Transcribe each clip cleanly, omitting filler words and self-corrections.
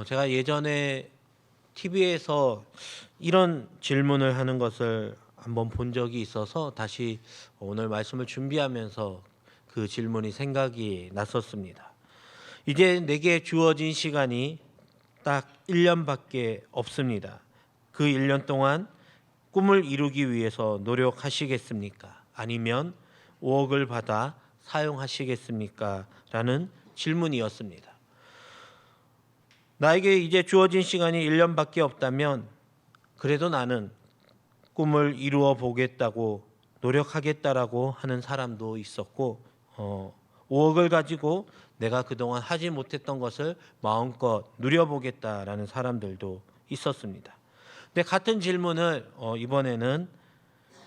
제가 예전에 TV에서 이런 질문을 하는 것을 한번 본 적이 있어서 다시 오늘 말씀을 준비하면서 그 질문이 생각이 났었습니다. 이제 내게 주어진 시간이 딱 1년밖에 없습니다. 그 1년 동안 꿈을 이루기 위해서 노력하시겠습니까? 아니면 5억을 받아 사용하시겠습니까? 라는 질문이었습니다. 나에게 이제 주어진 시간이 1년밖에 없다면 그래도 나는 꿈을 이루어 보겠다고 노력하겠다라고 하는 사람도 있었고 5억을 가지고 내가 그동안 하지 못했던 것을 마음껏 누려보겠다라는 사람들도 있었습니다. 근데 같은 질문을 이번에는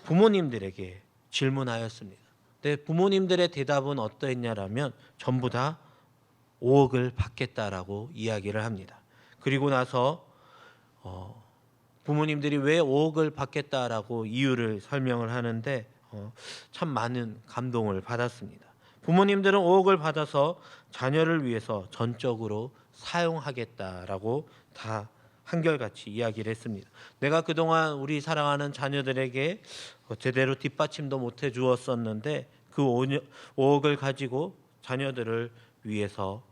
부모님들에게 질문하였습니다. 근데 부모님들의 대답은 어떠했냐라면 전부 다 5억을 받겠다라고 이야기를 합니다. 그리고 나서 부모님들이 왜 5억을 받겠다라고 이유를 설명을 하는데 참 많은 감동을 받았습니다. 부모님들은 5억을 받아서 자녀를 위해서 전적으로 사용하겠다라고 다 한결같이 이야기를 했습니다. 내가 그동안 우리 사랑하는 자녀들에게 제대로 뒷받침도 못해 주었었는데 그 5억을 가지고 자녀들을 위해서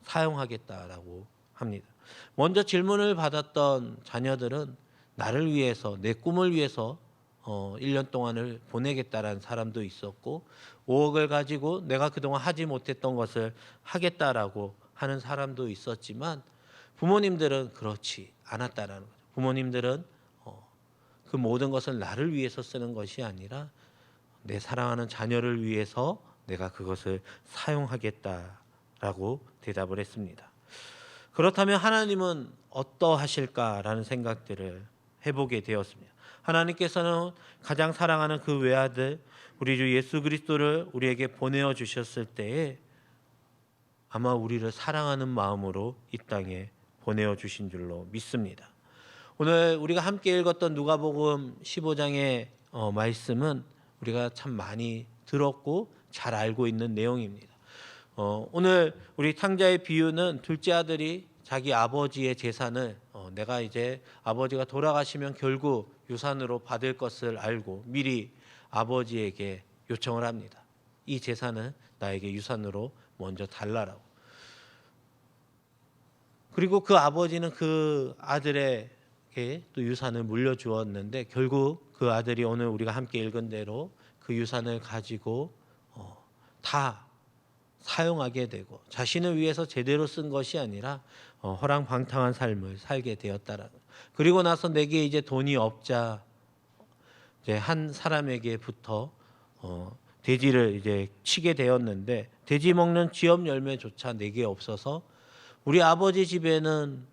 사용하겠다라고 합니다. 먼저 질문을 받았던 자녀들은 나를 위해서, 내 꿈을 위해서 1년 동안을 보내겠다라는 사람도 있었고 5억을 가지고 내가 그동안 하지 못했던 것을 하겠다라고 하는 사람도 있었지만 부모님들은 그렇지 않았다라는 거죠. 부모님들은 그 모든 것을 나를 위해서 쓰는 것이 아니라 내 사랑하는 자녀를 위해서 내가 그것을 사용하겠다라고 대답을 했습니다. 그렇다면 하나님은 어떠하실까라는 생각들을 해보게 되었습니다. 하나님께서는 가장 사랑하는 그 외아들 우리 주 예수 그리스도를 우리에게 보내어 주셨을 때에 아마 우리를 사랑하는 마음으로 이 땅에 보내어 주신 줄로 믿습니다. 오늘 우리가 함께 읽었던 누가복음 15장의 말씀은 우리가 참 많이 들었고 잘 알고 있는 내용입니다. 오늘 우리 탕자의 비유는 둘째 아들이 자기 아버지의 재산을 내가 이제 아버지가 돌아가시면 결국 유산으로 받을 것을 알고 미리 아버지에게 요청을 합니다. 이 재산을 나에게 유산으로 먼저 달라라고. 그리고 그 아버지는 그 아들에게 또 유산을 물려주었는데 결국 그 아들이 오늘 우리가 함께 읽은 대로 그 유산을 가지고 다 사용하게 되고 자신을 위해서 제대로 쓴 것이 아니라 허랑방탕한 삶을 살게 되었다라는. 그리고 나서 내게 이제 돈이 없자 이제 한 사람에게부터 돼지를 이제 치게 되었는데 돼지 먹는 쥐업 열매조차 내게 없어서 우리 아버지 집에는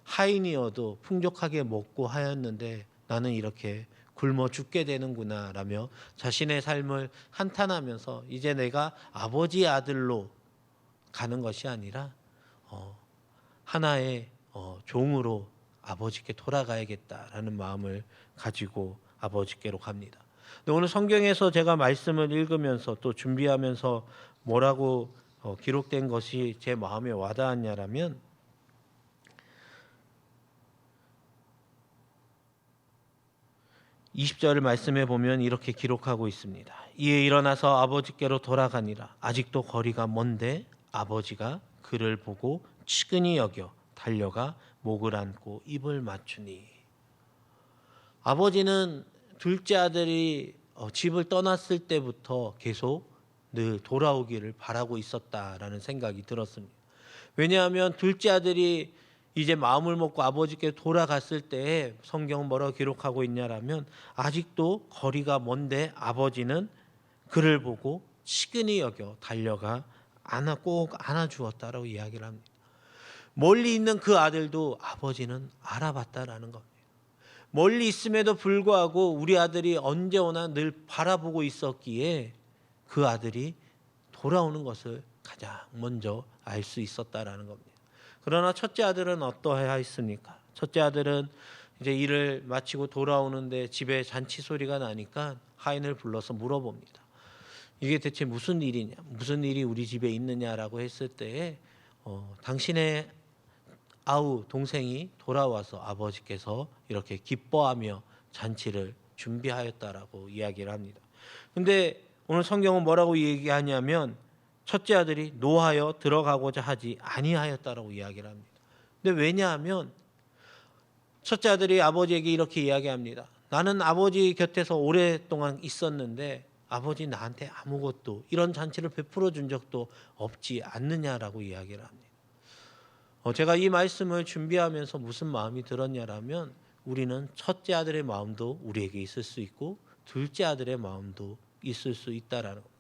하인이어도 풍족하게 먹고 하였는데 나는 이렇게 굶어 죽게 되는구나 라며 자신의 삶을 한탄하면서 이제 내가 아버지의 아들로 가는 것이 아니라 하나의 종으로 아버지께 돌아가야겠다라는 마음을 가지고 아버지께로 갑니다. 근데 오늘 성경에서 제가 말씀을 읽으면서 또 준비하면서 뭐라고 기록된 것이 제 마음에 와닿았냐라면 20절 말씀에 보면 이렇게 기록하고 있습니다. 이에 일어나서 아버지께로 돌아가니라. 아직도 거리가 먼데 아버지가 그를 보고 측은히 여겨 달려가 목을 안고 입을 맞추니. 아버지는 둘째 아들이 집을 떠났을 때부터 계속 늘 돌아오기를 바라고 있었다라는 생각이 들었습니다. 왜냐하면 둘째 아들이 이제 마음을 먹고 아버지께 돌아갔을 때에 성경 뭐라고 기록하고 있냐라면 아직도 거리가 먼데 아버지는 그를 보고 측은히 여겨 달려가 꼭 안아주었다라고 이야기를 합니다. 멀리 있는 그 아들도 아버지는 알아봤다라는 겁니다. 멀리 있음에도 불구하고 우리 아들이 언제 오나 늘 바라보고 있었기에 그 아들이 돌아오는 것을 가장 먼저 알 수 있었다라는 겁니다. 그러나 첫째 아들은 어떠하였습니까? 첫째 아들은 이제 일을 마치고 돌아오는데 집에 잔치 소리가 나니까 하인을 불러서 물어봅니다. 이게 대체 무슨 일이냐? 무슨 일이 우리 집에 있느냐라고 했을 때에 당신의 아우 동생이 돌아와서 아버지께서 이렇게 기뻐하며 잔치를 준비하였다라고 이야기를 합니다. 근데 오늘 성경은 뭐라고 얘기하냐면 첫째 아들이 노하여 들어가고자 하지 아니하였다라고 이야기를 합니다. 근데 왜냐하면 첫째 아들이 아버지에게 이렇게 이야기합니다. 나는 아버지 곁에서 오랫동안 있었는데 아버지 나한테 아무것도 이런 잔치를 베풀어 준 적도 없지 않느냐라고 이야기를 합니다. 제가 이 말씀을 준비하면서 무슨 마음이 들었냐라면 우리는 첫째 아들의 마음도 우리에게 있을 수 있고 둘째 아들의 마음도 있을 수 있다라는 것.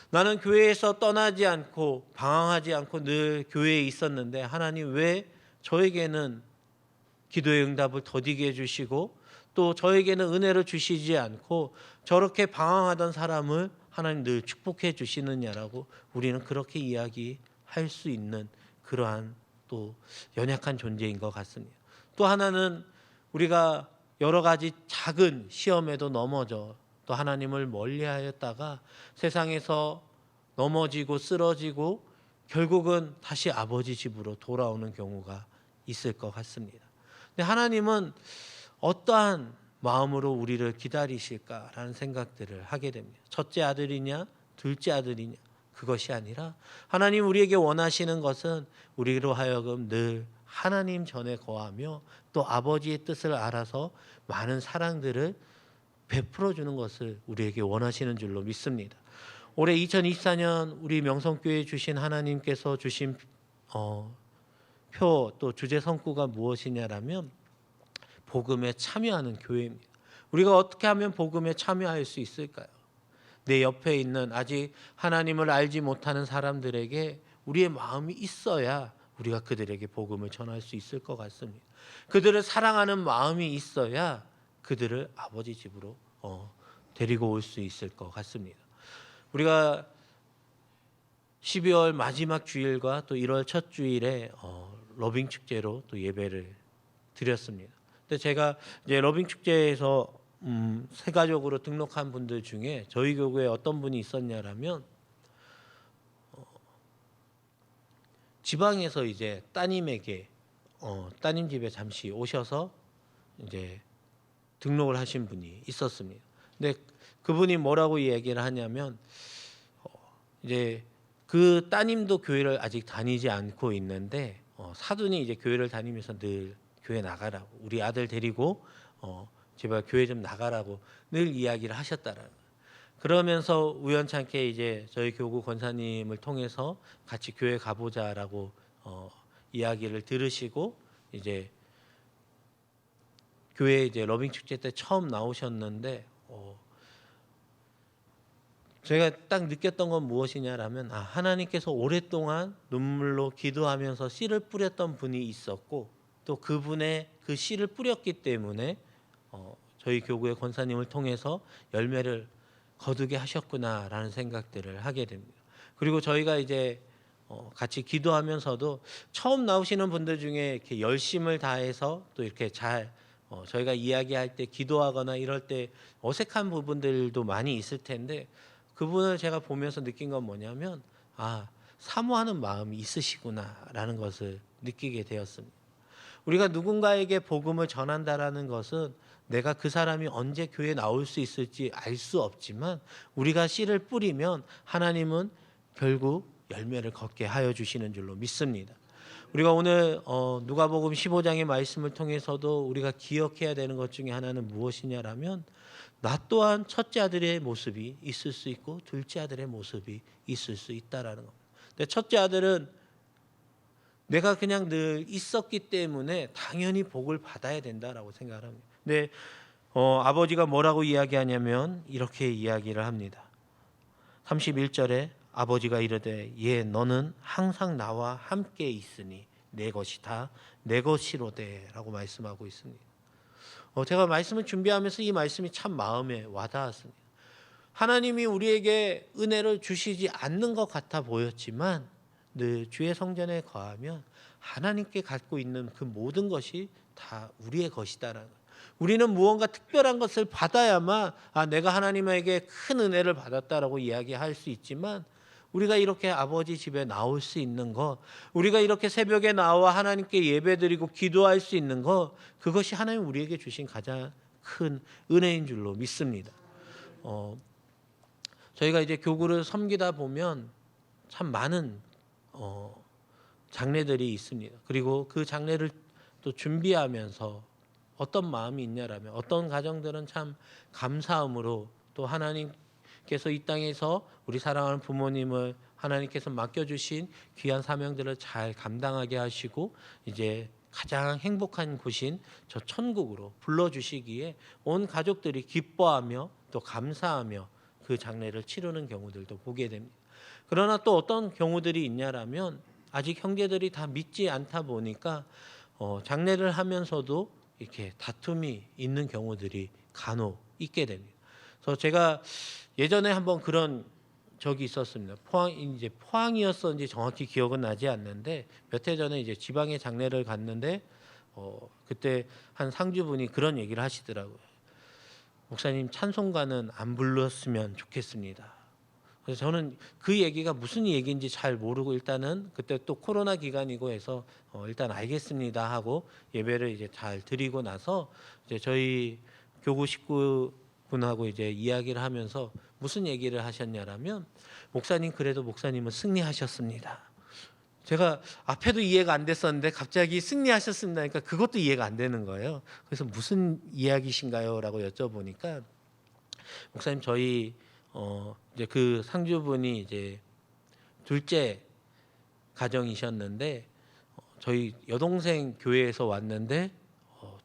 나는 교회에서 떠나지 않고 방황하지 않고 늘 교회에 있었는데 하나님 왜 저에게는 기도의 응답을 더디게 해주시고 또 저에게는 은혜를 주시지 않고 저렇게 방황하던 사람을 하나님 늘 축복해 주시느냐라고 우리는 그렇게 이야기할 수 있는 그러한 또 연약한 존재인 것 같습니다. 또 하나는 우리가 여러 가지 작은 시험에도 넘어져 또 하나님을 멀리하였다가 세상에서 넘어지고 쓰러지고 결국은 다시 아버지 집으로 돌아오는 경우가 있을 것 같습니다. 근데 하나님은 어떠한 마음으로 우리를 기다리실까라는 생각들을 하게 됩니다. 첫째 아들이냐 둘째 아들이냐 그것이 아니라 하나님 우리에게 원하시는 것은 우리로 하여금 늘 하나님 전에 거하며 또 아버지의 뜻을 알아서 많은 사랑들을 베풀어 주는 것을 우리에게 원하시는 줄로 믿습니다. 올해 2024년 우리 명성교회에 주신 하나님께서 주신 표 또 주제 성구가 무엇이냐라면 복음에 참여하는 교회입니다. 우리가 어떻게 하면 복음에 참여할 수 있을까요? 내 옆에 있는 아직 하나님을 알지 못하는 사람들에게 우리의 마음이 있어야 우리가 그들에게 복음을 전할 수 있을 것 같습니다. 그들을 사랑하는 마음이 있어야 그들을 아버지 집으로 데리고 올 수 있을 것 같습니다. 우리가 12월 마지막 주일과 또 1월 첫 주일에 러빙 축제로 또 예배를 드렸습니다. 근데 제가 이제 러빙 축제에서 세가족으로 등록한 분들 중에 저희 교구에 어떤 분이 있었냐라면 지방에서 이제 따님에게 따님 집에 잠시 오셔서 이제 등록을 하신 분이 있었습니다. 근데 그분이 뭐라고 얘기를 하냐면 이제 그 따님도 교회를 아직 다니지 않고 있는데 사돈이 이제 교회를 다니면서 늘 교회 나가라고 우리 아들 데리고 제발 교회 좀 나가라고 늘 이야기를 하셨다라는 거예요. 그러면서 우연찮게 이제 저희 교구 권사님을 통해서 같이 교회 가보자라고 이야기를 들으시고 이제 교회 이제 러빙 축제 때 처음 나오셨는데 제가 딱 느꼈던 건 무엇이냐라면 하나님께서 오랫동안 눈물로 기도하면서 씨를 뿌렸던 분이 있었고 또 그분의 그 씨를 뿌렸기 때문에 저희 교구의 권사님을 통해서 열매를 거두게 하셨구나라는 생각들을 하게 됩니다. 그리고 저희가 이제 같이 기도하면서도 처음 나오시는 분들 중에 이렇게 열심을 다해서 또 이렇게 잘 저희가 이야기할 때 기도하거나 이럴 때 어색한 부분들도 많이 있을 텐데 그분을 제가 보면서 느낀 건 뭐냐면 사모하는 마음이 있으시구나라는 것을 느끼게 되었습니다. 우리가 누군가에게 복음을 전한다라는 것은 내가 그 사람이 언제 교회에 나올 수 있을지 알 수 없지만 우리가 씨를 뿌리면 하나님은 결국 열매를 걷게 하여 주시는 줄로 믿습니다. 우리가 오늘 누가복음 15장의 말씀을 통해서도 우리가 기억해야 되는 것 중에 하나는 무엇이냐라면 나 또한 첫째 아들의 모습이 있을 수 있고 둘째 아들의 모습이 있을 수 있다라는 겁니다. 근데 첫째 아들은 내가 그냥 늘 있었기 때문에 당연히 복을 받아야 된다라고 생각을 합니다. 근데 아버지가 뭐라고 이야기하냐면 이렇게 이야기를 합니다. 31절에 아버지가 이르되 너는 항상 나와 함께 있으니 내 것이 다 내 것이로되라고 말씀하고 있습니다. 제가 말씀을 준비하면서 이 말씀이 참 마음에 와닿았습니다. 하나님이 우리에게 은혜를 주시지 않는 것 같아 보였지만 늘 주의 성전에 거하면 하나님께 갖고 있는 그 모든 것이 다 우리의 것이다라는 거예요. 우리는 무언가 특별한 것을 받아야만 내가 하나님에게 큰 은혜를 받았다라고 이야기할 수 있지만 우리가 이렇게 아버지 집에 나올 수 있는 것, 우리가 이렇게 새벽에 나와 하나님께 예배드리고 기도할 수 있는 것, 그것이 하나님 우리에게 주신 가장 큰 은혜인 줄로 믿습니다. 저희가 이제 교구를 섬기다 보면 참 많은 장례들이 있습니다. 그리고 그 장례를 또 준비하면서 어떤 마음이 있냐라면 어떤 가정들은 참 감사함으로 또 하나님께서 이 땅에서 우리 사랑하는 부모님을 하나님께서 맡겨주신 귀한 사명들을 잘 감당하게 하시고 이제 가장 행복한 곳인 저 천국으로 불러주시기에 온 가족들이 기뻐하며 또 감사하며 그 장례를 치르는 경우들도 보게 됩니다. 그러나 또 어떤 경우들이 있냐라면 아직 형제들이 다 믿지 않다 보니까 장례를 하면서도 이렇게 다툼이 있는 경우들이 간혹 있게 됩니다. 그래서 제가 예전에 한번 그런 적이 있었습니다. 포항이었었는지 정확히 기억은 나지 않는데 몇 해 전에 이제 지방에 장례를 갔는데 그때 한 상주분이 그런 얘기를 하시더라고요. 목사님 찬송가는 안 불렀으면 좋겠습니다. 그래서 저는 그 얘기가 무슨 얘기인지 잘 모르고 일단은 그때 또 코로나 기간이고 해서 일단 알겠습니다 하고 예배를 이제 잘 드리고 나서 이제 저희 교구 식구분하고 이제 이야기를 하면서 무슨 얘기를 하셨냐라면 목사님 그래도 목사님은 승리하셨습니다. 제가 앞에도 이해가 안 됐었는데 갑자기 승리하셨습니다. 그러니까 그것도 이해가 안 되는 거예요. 그래서 무슨 이야기신가요? 라고 여쭤보니까 목사님 저희 이제 그 상주분이 이제 둘째 가정이셨는데 저희 여동생 교회에서 왔는데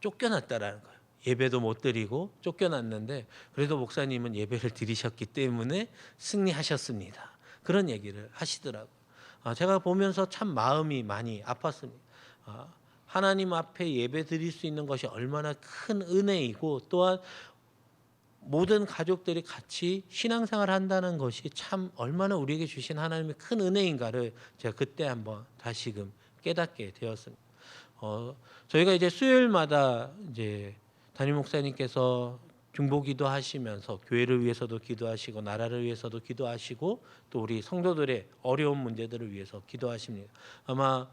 쫓겨났다라는 거예요. 예배도 못 드리고 쫓겨났는데 그래도 목사님은 예배를 드리셨기 때문에 승리하셨습니다. 그런 얘기를 하시더라고요. 제가 보면서 참 마음이 많이 아팠습니다. 하나님 앞에 예배 드릴 수 있는 것이 얼마나 큰 은혜이고 또한 모든 가족들이 같이 신앙생활을 한다는 것이 참 얼마나 우리에게 주신 하나님의 큰 은혜인가를 제가 그때 한번 다시금 깨닫게 되었습니다. 저희가 이제 수요일마다 이제 담임 목사님께서 중보기도 하시면서 교회를 위해서도 기도하시고 나라를 위해서도 기도하시고 또 우리 성도들의 어려운 문제들을 위해서 기도하십니다. 아마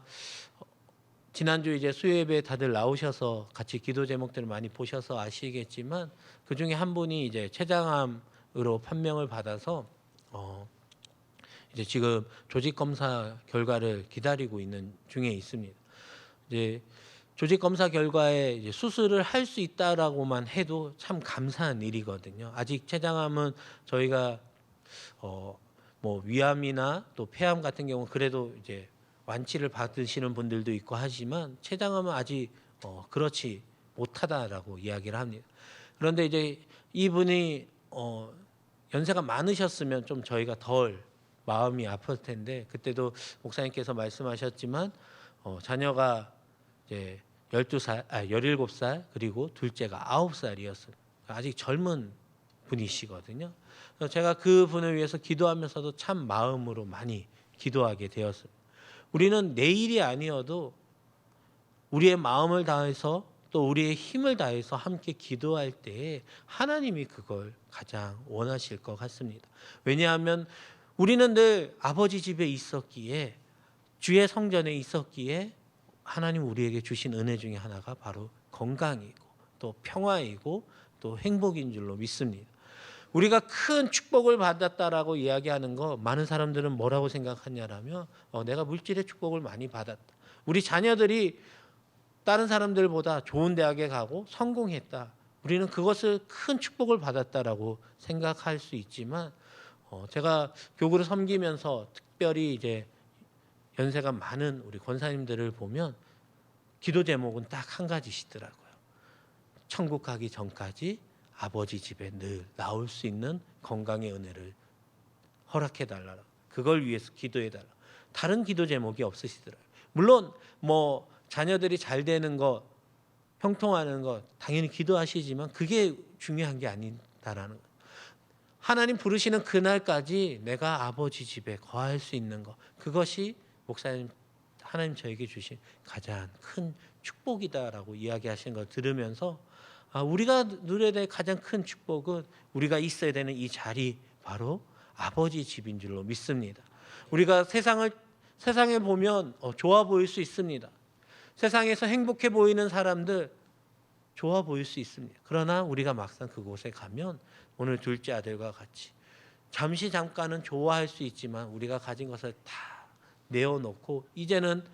지난주 이제 수요예배 다들 나오셔서 같이 기도 제목들을 많이 보셔서 아시겠지만 그 중에 한 분이 이제 췌장암으로 판명을 받아서 이제 지금 조직 검사 결과를 기다리고 있는 중에 있습니다. 이제 조직 검사 결과에 이제 수술을 할 수 있다라고만 해도 참 감사한 일이거든요. 아직 췌장암은 저희가 뭐 위암이나 또 폐암 같은 경우 그래도 이제 완치를 받으시는 분들도 있고 하지만 췌장암은 아직 그렇지 못하다라고 이야기를 합니다. 그런데 이제 이분이 연세가 많으셨으면 좀 저희가 덜 마음이 아플 텐데 그때도 목사님께서 말씀하셨지만 자녀가 이제 17살 그리고 둘째가 9살이었어요. 아직 젊은 분이시거든요. 그래서 제가 그 분을 위해서 기도하면서도 참 마음으로 많이 기도하게 되었습니다. 우리는 내일이 아니어도 우리의 마음을 다해서 또 우리의 힘을 다해서 함께 기도할 때에 하나님이 그걸 가장 원하실 것 같습니다. 왜냐하면 우리는 늘 아버지 집에 있었기에 주의 성전에 있었기에 하나님 우리에게 주신 은혜 중에 하나가 바로 건강이고 또 평화이고 또 행복인 줄로 믿습니다. 우리가 큰 축복을 받았다라고 이야기하는 거 많은 사람들은 뭐라고 생각하냐라면 내가 물질의 축복을 많이 받았다. 우리 자녀들이 다른 사람들보다 좋은 대학에 가고 성공했다. 우리는 그것을 큰 축복을 받았다라고 생각할 수 있지만 제가 교구를 섬기면서 특별히 이제 연세가 많은 우리 권사님들을 보면 기도 제목은 딱 한 가지시더라고요. 천국 가기 전까지 아버지 집에 늘 나올 수 있는 건강의 은혜를 허락해달라. 그걸 위해서 기도해달라. 다른 기도 제목이 없으시더라고요. 물론 뭐 자녀들이 잘 되는 것, 형통하는 것 당연히 기도하시지만 그게 중요한 게 아니다라는 것. 하나님 부르시는 그날까지 내가 아버지 집에 거할 수 있는 것, 그것이 목사님 하나님 저에게 주신 가장 큰 축복이다라고 이야기하시는 걸 들으면서 우리가 누려야 될 가장 큰 축복은 우리가 있어야 되는 이 자리 바로 아버지 집인 줄로 믿습니다. 우리가 세상에 보면 좋아 보일 수 있습니다. 세상에서 행복해 보이는 사람들 좋아 보일 수 있습니다. 그러나 우리가 막상 그곳에 가면 오늘 둘째 아들과 같이 잠깐은 좋아할 수 있지만 우리가 가진 것을 다 내어놓고 이제는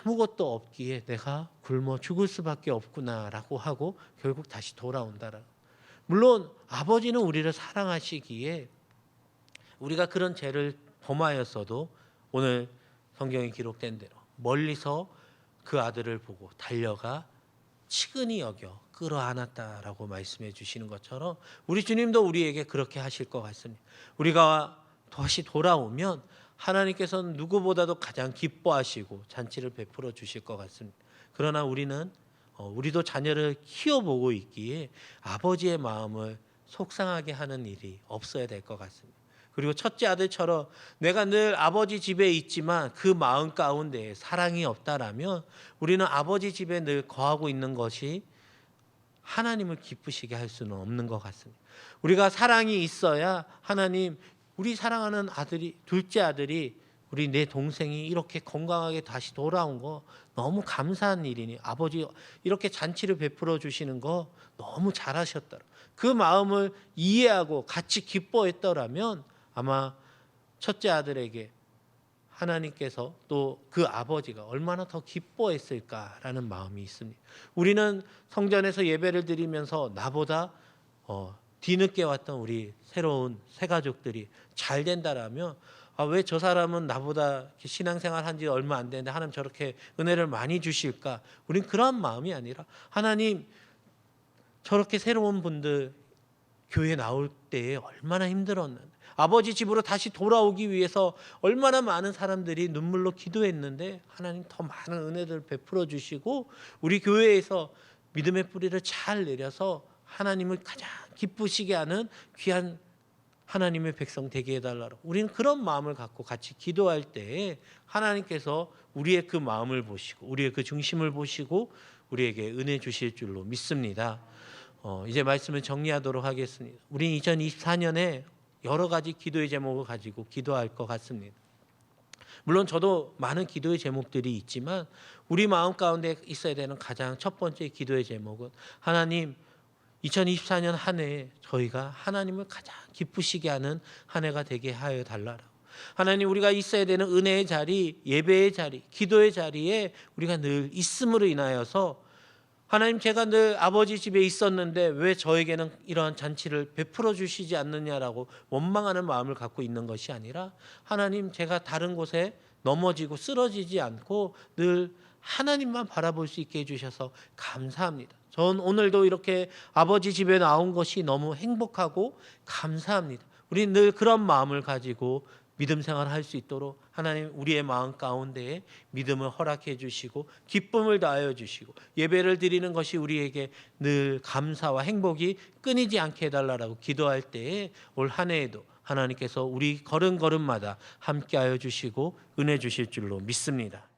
아무것도 없기에 내가 굶어 죽을 수밖에 없구나라고 하고 결국 다시 돌아온다라. 물론 아버지는 우리를 사랑하시기에 우리가 그런 죄를 범하였어도 오늘 성경에 기록된 대로 멀리서 그 아들을 보고 달려가 치근히 여겨 끌어안았다라고 말씀해 주시는 것처럼 우리 주님도 우리에게 그렇게 하실 것 같습니다. 우리가 다시 돌아오면 하나님께서는 누구보다도 가장 기뻐하시고 잔치를 베풀어 주실 것 같습니다. 그러나 우리도 자녀를 키워보고 있기에 아버지의 마음을 속상하게 하는 일이 없어야 될 것 같습니다. 그리고 첫째 아들처럼 내가 늘 아버지 집에 있지만 그 마음 가운데 사랑이 없다라면 우리는 아버지 집에 늘 거하고 있는 것이 하나님을 기쁘시게 할 수는 없는 것 같습니다. 우리가 사랑이 있어야 하나님, 우리 사랑하는 아들이, 둘째 아들이, 우리 내 동생이 이렇게 건강하게 다시 돌아온 거 너무 감사한 일이니 아버지 이렇게 잔치를 베풀어 주시는 거 너무 잘하셨더라. 그 마음을 이해하고 같이 기뻐했더라면 아마 첫째 아들에게 하나님께서 또 그 아버지가 얼마나 더 기뻐했을까라는 마음이 있습니다. 우리는 성전에서 예배를 드리면서 나보다 뒤늦게 왔던 우리 새로운 새 가족들이 잘 된다라면 왜 저 사람은 나보다 신앙생활 한 지 얼마 안 되는데 하나님 저렇게 은혜를 많이 주실까? 우린 그런 마음이 아니라 하나님 저렇게 새로운 분들 교회 나올 때에 얼마나 힘들었는데 아버지 집으로 다시 돌아오기 위해서 얼마나 많은 사람들이 눈물로 기도했는데 하나님 더 많은 은혜를 베풀어 주시고 우리 교회에서 믿음의 뿌리를 잘 내려서 하나님을 가장 기쁘시게 하는 귀한 하나님의 백성 되게 해달라고 우리는 그런 마음을 갖고 같이 기도할 때에 하나님께서 우리의 그 마음을 보시고 우리의 그 중심을 보시고 우리에게 은혜 주실 줄로 믿습니다. 이제 말씀을 정리하도록 하겠습니다. 우리는 2024년에 여러 가지 기도의 제목을 가지고 기도할 것 같습니다. 물론 저도 많은 기도의 제목들이 있지만 우리 마음 가운데 있어야 되는 가장 첫 번째 기도의 제목은 하나님 2024년 한 해에 저희가 하나님을 가장 기쁘시게 하는 한 해가 되게 하여 달라라고. 하나님 우리가 있어야 되는 은혜의 자리, 예배의 자리, 기도의 자리에 우리가 늘 있음으로 인하여서 하나님 제가 늘 아버지 집에 있었는데 왜 저에게는 이러한 잔치를 베풀어 주시지 않느냐라고 원망하는 마음을 갖고 있는 것이 아니라 하나님 제가 다른 곳에 넘어지고 쓰러지지 않고 늘 하나님만 바라볼 수 있게 해주셔서 감사합니다. 전 오늘도 이렇게 아버지 집에 나온 것이 너무 행복하고 감사합니다. 우리 늘 그런 마음을 가지고 믿음 생활을 할 수 있도록 하나님 우리의 마음 가운데에 믿음을 허락해 주시고 기쁨을 다하여 주시고 예배를 드리는 것이 우리에게 늘 감사와 행복이 끊이지 않게 해달라고 기도할 때에 올 한 해에도 하나님께서 우리 걸음걸음마다 함께하여 주시고 은혜 주실 줄로 믿습니다.